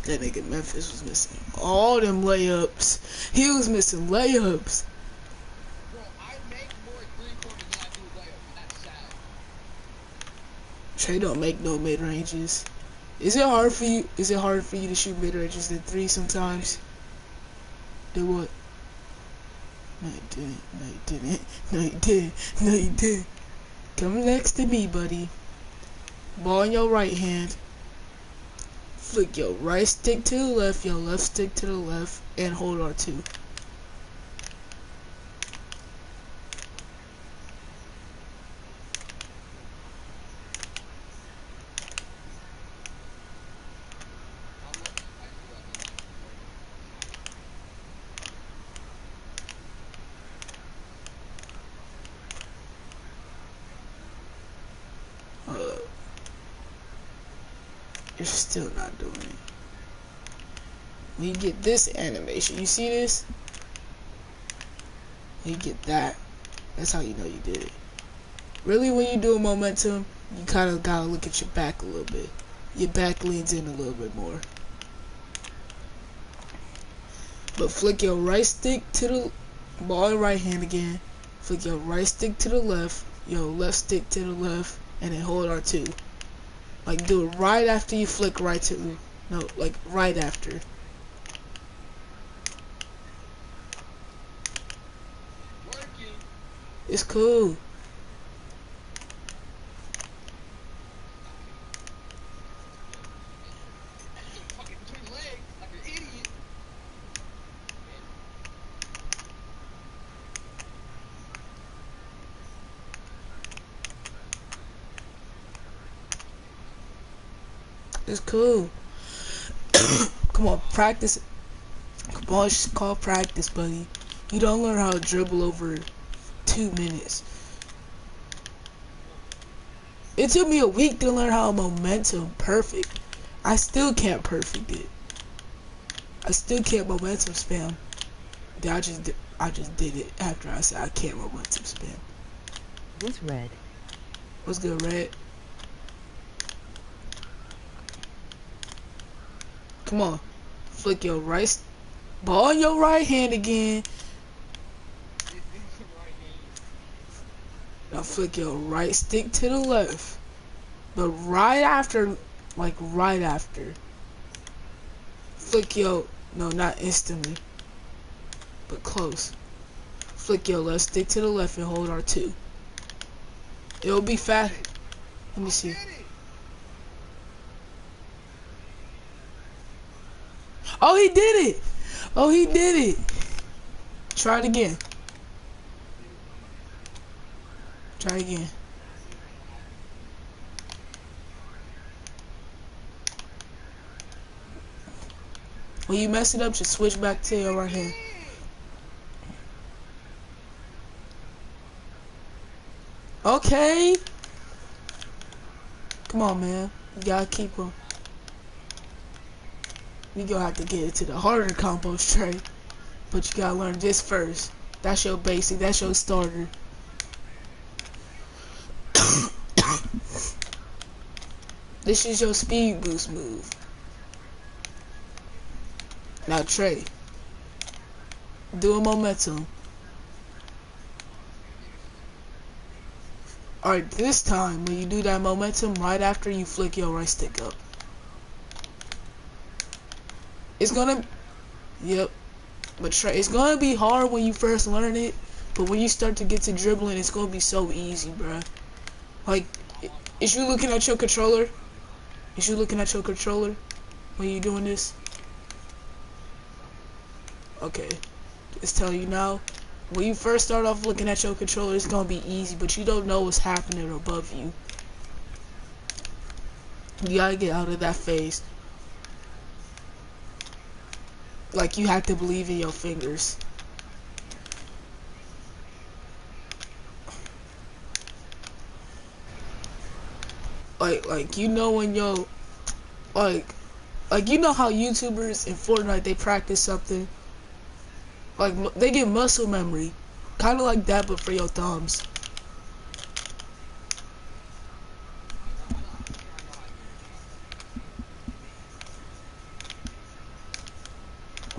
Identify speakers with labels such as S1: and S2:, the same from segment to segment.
S1: That nigga Memphis was missing all them layups. He was missing layups.
S2: Bro, I make more three-pointers than I do layups, and that's sad.
S1: Trey don't make no mid ranges. Is it hard for you? Is it harder for you to shoot mid ranges than three sometimes? Do what? No, you didn't. No, you didn't. No, you didn't. No, you didn't. Come next to me, buddy. Ball in your right hand. Flick your right stick to the left, your left stick to the left, and hold R2. You're still not doing it. When you get this animation, you see this? When you get that, that's how you know you did it. Really, when you do a momentum, you kind of gotta look at your back a little bit. Your back leans in a little bit more. But flick your right stick to the ball in right hand again. Flick your right stick to the left, your left stick to the left, and then hold R2. Like, do it right after you flick right to, no, like, right after.
S2: Working.
S1: It's cool.
S2: Fucking between legs, like an idiot.
S1: It's cool. Come on, practice. Come on, it's called practice, buddy. You don't learn how to dribble over 2 minutes. It took me a week to learn how momentum perfect. I still can't perfect it. I still can't momentum spam. I just did it after I said I can't momentum spam.
S3: This red.
S1: What's good, Red? Come on. Flick your right ball in your right hand again. Now flick your right stick to the left. But right after, like right after. Flick your, no, not instantly, but close. Flick your left stick to the left and hold R2. It'll be fast. Let me see. Oh, he did it! Oh, he did it! Try it again. Try again. When you mess it up, just switch back to your right hand. Okay. Come on, man. You gotta keep him. We gonna have to get into the harder combos, Trey. But you gotta learn this first. That's your basic. That's your starter. This is your speed boost move. Now, Trey. Do a momentum. Alright, this time, when you do that momentum, right after you flick your right stick up. It's gonna, yep. But Trey, it's gonna be hard when you first learn it, but when you start to get to dribbling, it's gonna be so easy, bruh. Like, is you looking at your controller? Is you looking at your controller when you doing this? Okay, it's telling you now. When you first start off looking at your controller, it's gonna be easy, but you don't know what's happening above you. You gotta get out of that phase. Like, you have to believe in your fingers. Like you know when yo, like you know how YouTubers in Fortnite, they practice something. Like, they get muscle memory. Kind of like that, but for your thumbs.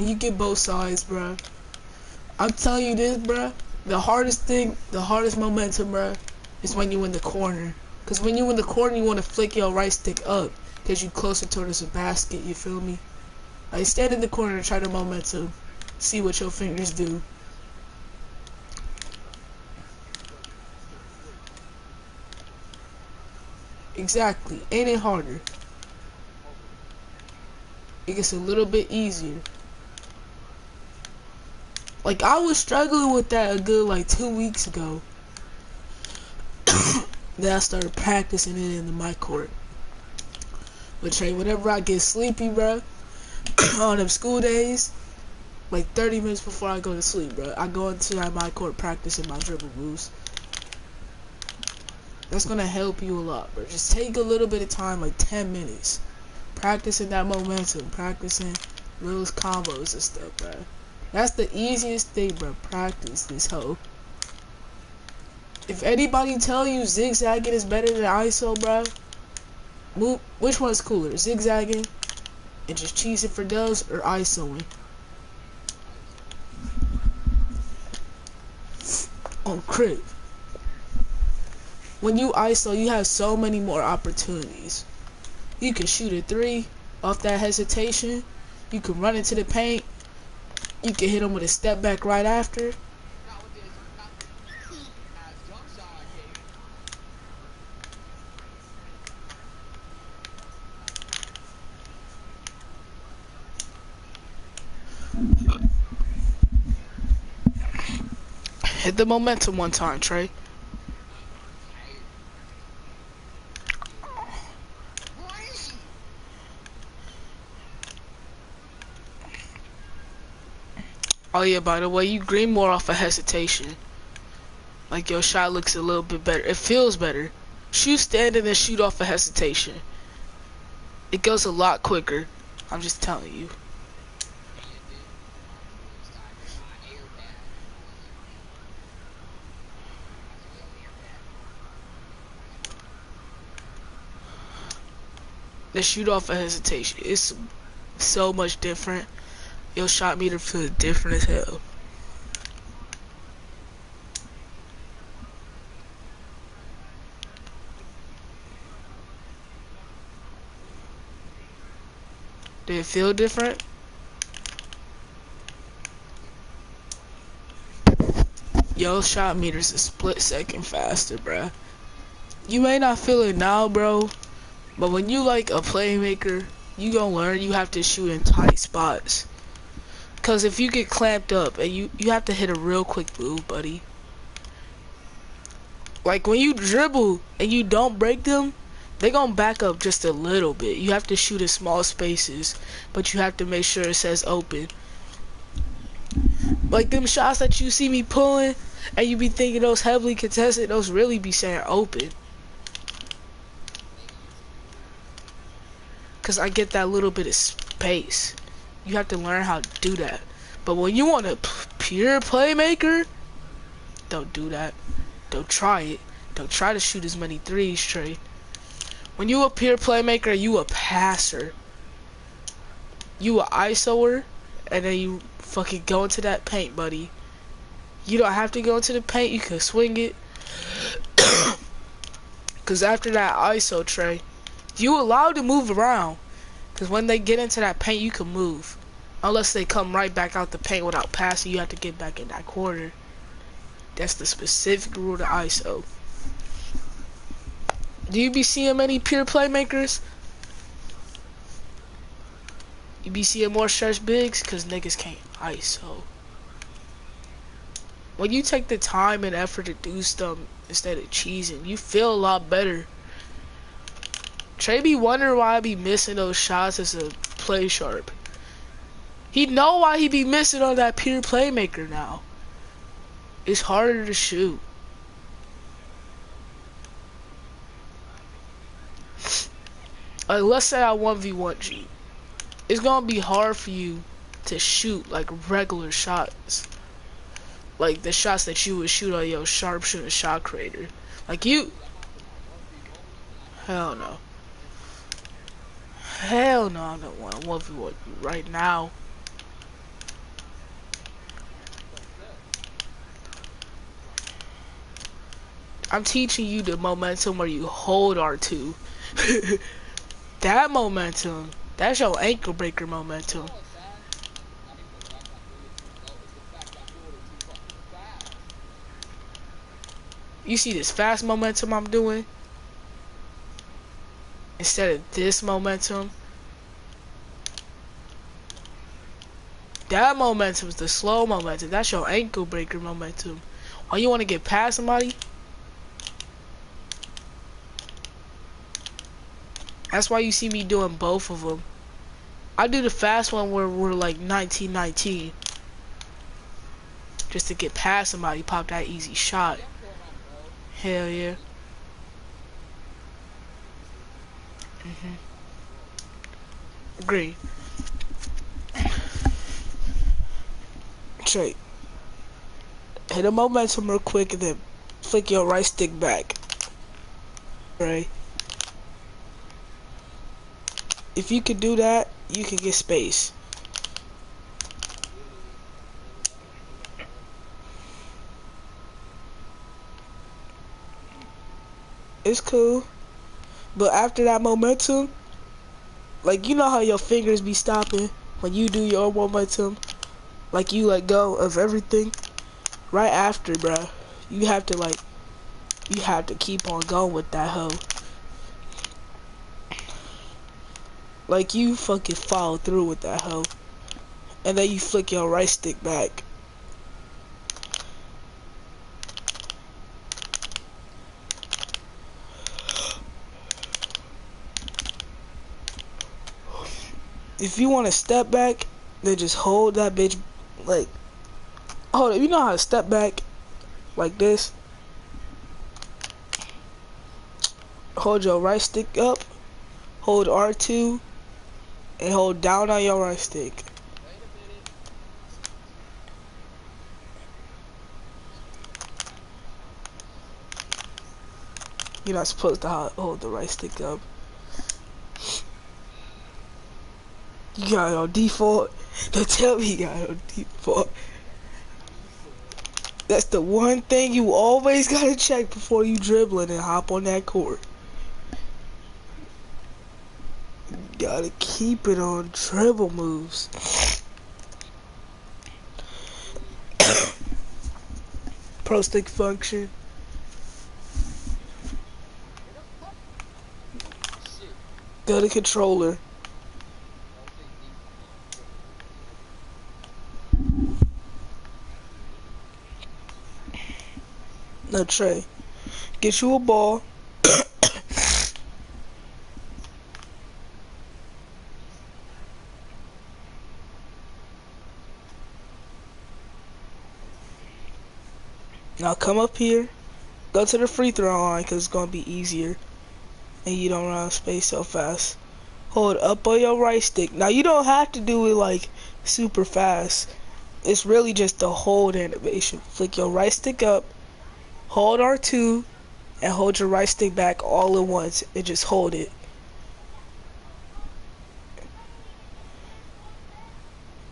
S1: When you get both sides, bruh. I'm telling you this, bruh. The hardest momentum, bruh, is when you in the corner. Cause when you in the corner, you want to flick your right stick up, cause you closer towards the basket. You feel me? Like stand in the corner and try the momentum. See what your fingers do. Exactly. Ain't it harder? It gets a little bit easier. Like I was struggling with that a good like 2 weeks ago. Then I started practicing it in my court. But Trey, whenever I get sleepy, bro, on them school days, like 30 minutes before I go to sleep, bro, I go into my court practicing my dribble moves. That's gonna help you a lot, bro. Just take a little bit of time, like 10 minutes, practicing that momentum, practicing little combos and stuff, bro. That's the easiest thing, bro. Practice this hoe. If anybody tell you zigzagging is better than ISO, bro, move. Which one's cooler, zigzagging and just cheesing for dubs, or ISOing? On crib. When you ISO, you have so many more opportunities. You can shoot a 3 off that hesitation. You can run into the paint. You can hit him with a step back right after. Hit the momentum one time, Trey. Oh yeah, by the way, you green more off of hesitation. Like your shot looks a little bit better. It feels better. Shoot standing and shoot off of hesitation. It goes a lot quicker. I'm just telling you. The shoot off of hesitation is so much different. Your shot meter feels different as hell. Did it feel different? Your shot meter's a split second faster, bruh. You may not feel it now, bro, but when you like a playmaker, you gonna learn you have to shoot in tight spots. Cause if you get clamped up and you have to hit a real quick move, buddy. Like when you dribble and you don't break them, they gonna back up just a little bit. You have to shoot in small spaces, but you have to make sure it says open. Like them shots that you see me pulling and you be thinking those heavily contested, those really be saying open. Cause I get that little bit of space. You have to learn how to do that. But when you want a pure playmaker, don't do that. Don't try it. Don't try to shoot as many threes, Trey. When you a pure playmaker, you a passer. You a ISOer, and then you fucking go into that paint, buddy. You don't have to go into the paint. You can swing it. Cause after that ISO, Trey, you allowed to move around. Cause when they get into that paint, you can move. Unless they come right back out the paint without passing, you have to get back in that corner. That's the specific rule to ISO. Do you be seeing many pure playmakers? You be seeing more stretch bigs? Cause niggas can't ISO. When you take the time and effort to do stuff instead of cheesing, you feel a lot better. Trey be wondering why I be missing those shots as a play sharp. He know why he be missing on that pure playmaker now. It's harder to shoot. Like let's say I 1v1 G. It's gonna be hard for you to shoot like regular shots. Like the shots that you would shoot on your sharpshooter shot creator. Like you. Hell no. Hell no, I don't want to 1v1 you right now. I'm teaching you the momentum where you hold R2. That momentum, that's your ankle breaker momentum.
S2: No, son. Not even the fact I'm doing it too slow. It's the fact I'm doing it too fucking fast.
S1: You see this fast momentum I'm doing? Instead of this momentum. That momentum is the slow momentum. That's your ankle breaker momentum. When you want to get past somebody, that's why you see me doing both of them. I do the fast one where we're like 19-19. Just to get past somebody, pop that easy shot.
S2: Yeah, I'm going on, bro.
S1: Hell yeah. Agree. Straight. Hit a momentum real quick and then flick your right stick back. Right. If you can do that, you can get space. It's cool. But after that momentum, like you know how your fingers be stopping when you do your momentum? Like you let go of everything. Right after, bruh, you have to keep on going with that hoe. Like you fucking follow through with that hoe. And then you flick your right stick back. If you want to step back, then just hold that bitch, like, hold it. You know how to step back like this? Hold your right stick up, hold R2, and hold down on your right stick.
S2: Wait a minute.
S1: You're not supposed to hold the right stick up. You got it on default. Don't tell me you got it on default. That's the one thing you always gotta check before you dribbling and hop on that court. You gotta keep it on dribble moves. Pro stick function.
S2: Shit.
S1: Go to controller. No, Trey. Get you a ball. Now come up here. Go to the free throw line because it's going to be easier. And you don't run out of space so fast. Hold up on your right stick. Now you don't have to do it like super fast. It's really just the hold animation. Flick your right stick up. Hold R2 and hold your right stick back all at once and just hold it.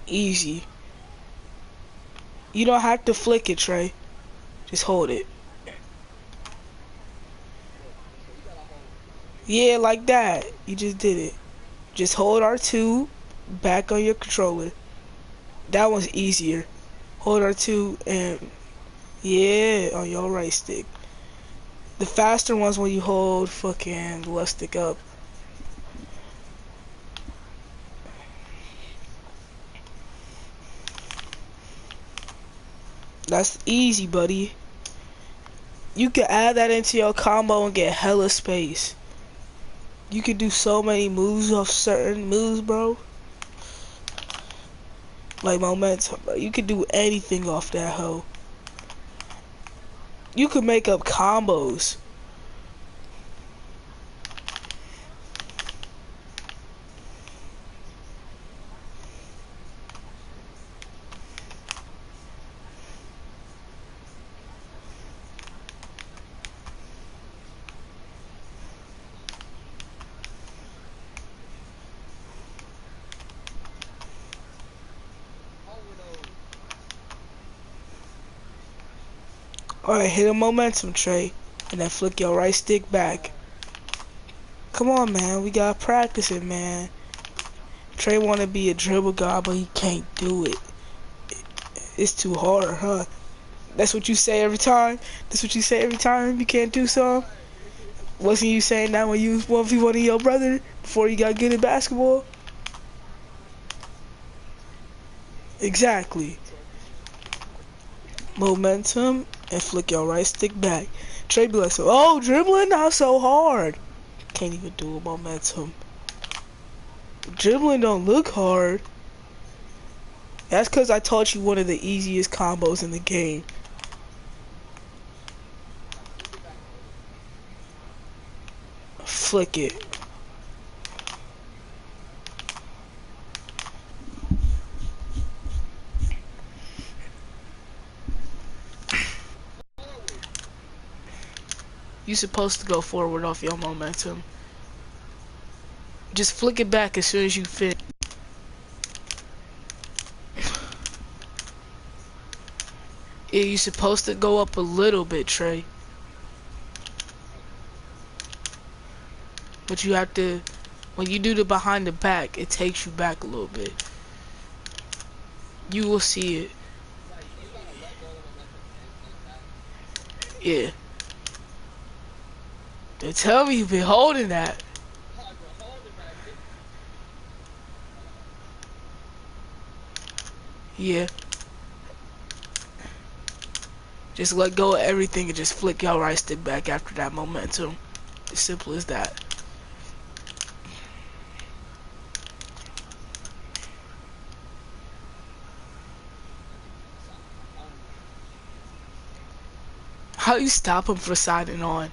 S1: Easy. You don't have to flick it, Trey. Just hold it. Yeah, like that. You just did it. Just hold R2 back on your controller. That one's easier. Hold R2 and yeah, on your right stick. The faster ones when you hold fucking the left stick up. That's easy, buddy. You can add that into your combo and get hella space. You can do so many moves off certain moves, bro. Like momentum, bro. You can do anything off that hoe. You can make up combos. Alright, hit a momentum, Trey. and then flick your right stick back. Come on, man. We gotta practice it, man. Trey wanna be a dribble guy, but he can't do it. It's too hard, huh? That's what you say every time? That's what you say every time you can't do something? Wasn't you saying that when you was 1v1 your brother before you got good at basketball? Exactly. Momentum and flick your right stick back. Trey be like, so, oh, dribbling not so hard. Can't even do a momentum. Dribbling don't look hard. That's because I taught you one of the easiest combos in the game. Flick it. You're supposed to go forward off your momentum. Just flick it back as soon as you fit. Yeah, you're supposed to go up a little bit, Trey. But you have to, when you do the behind the back, it takes you back a little bit. You will see it. Yeah. They tell me you've been holding that. Yeah. Just let go of everything and just flick your right stick back after that momentum. As simple as that. How you stop him from signing on?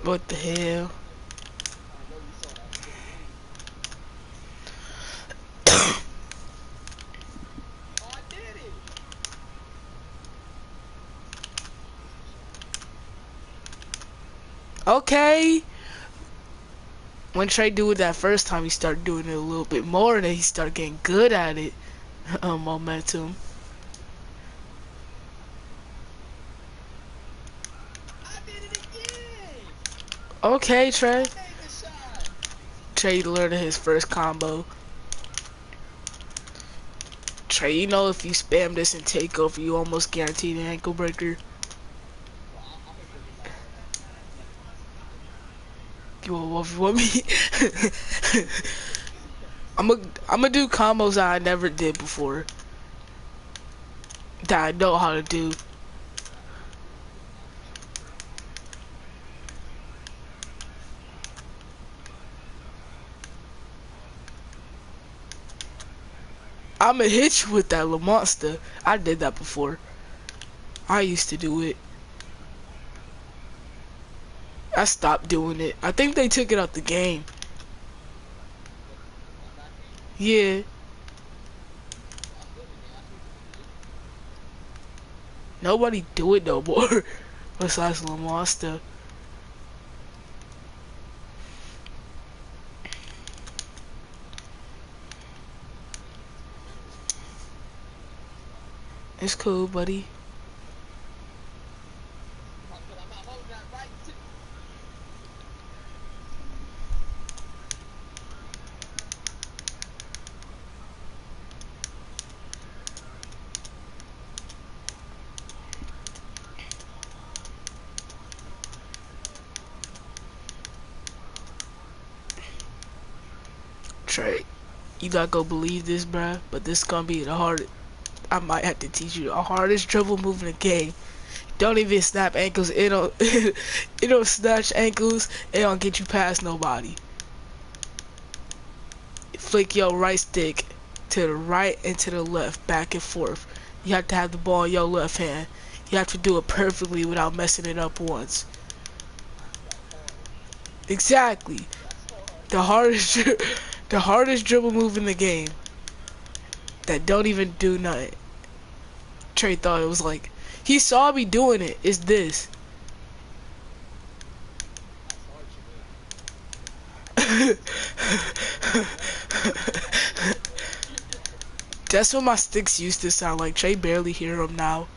S1: What the hell? Okay. When Trey do it that first time, he started doing it a little bit more, and then he started getting good at it. Momentum. Okay, Trey. Trey learning his first combo. Trey, you know if you spam this and take over, you almost guaranteed an ankle breaker. You want me? I'ma do combos that I never did before. That I know how to do. I'ma hit you with that little monster. I did that before. I used to do it. I stopped doing it. I think they took it out the game. Yeah. Nobody do it no more. Besides Lil Monster. It's cool, buddy. Trey, you gotta go believe this, bruh. But this gonna be the hardest. I might have to teach you the hardest dribble move in the game. Don't even snap ankles. It don't. It don't snatch ankles. It don't get you past nobody. Flick your right stick to the right and to the left, back and forth. You have to have the ball in your left hand. You have to do it perfectly without messing it up once. Exactly. The hardest dribble move in the game. That don't even do nothing. Trey thought it was like, he saw me doing it. It's this. That's what my sticks used to sound like. Trey barely hear them now.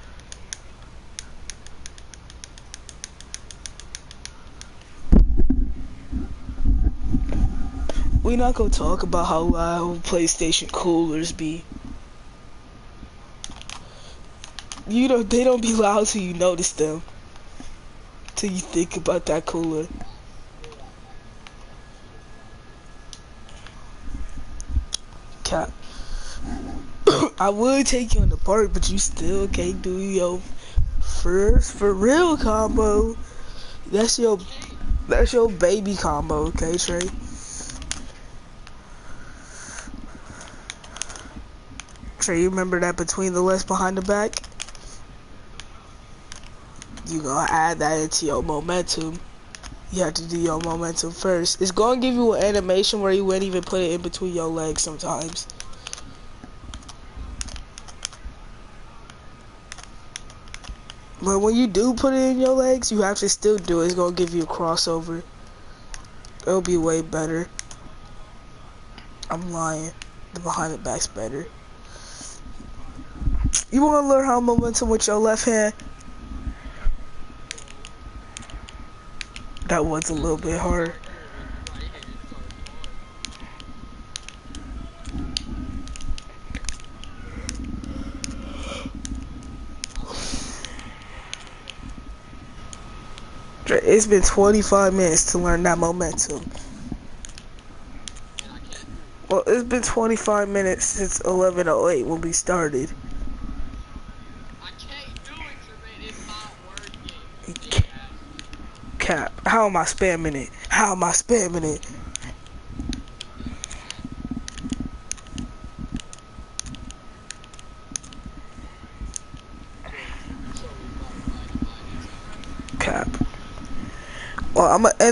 S1: We not gonna talk about how loud PlayStation coolers be. You know, they don't be loud till you notice them. Till you think about that cooler. Cap. I would take you in the park, but you still can't do your first for real combo. That's your baby combo, okay, Trey? Trey, you remember that between the legs behind the back? You gonna add that into your momentum. You have to do your momentum first. It's gonna give you an animation where you wouldn't even put it in between your legs sometimes. But when you do put it in your legs, you have to still do it. It's gonna give you a crossover. It'll be way better. I'm lying. The behind the back's better. You wanna learn how momentum with your left hand? That was a little bit hard. It's been 25 minutes to learn that momentum. Well, it's been 25 minutes since 11:08 when we started.
S2: I can't do it, Tremaine. It's not working.
S1: Cap, how am I spamming it? How am I spamming it? Cap. Well, I'm gonna end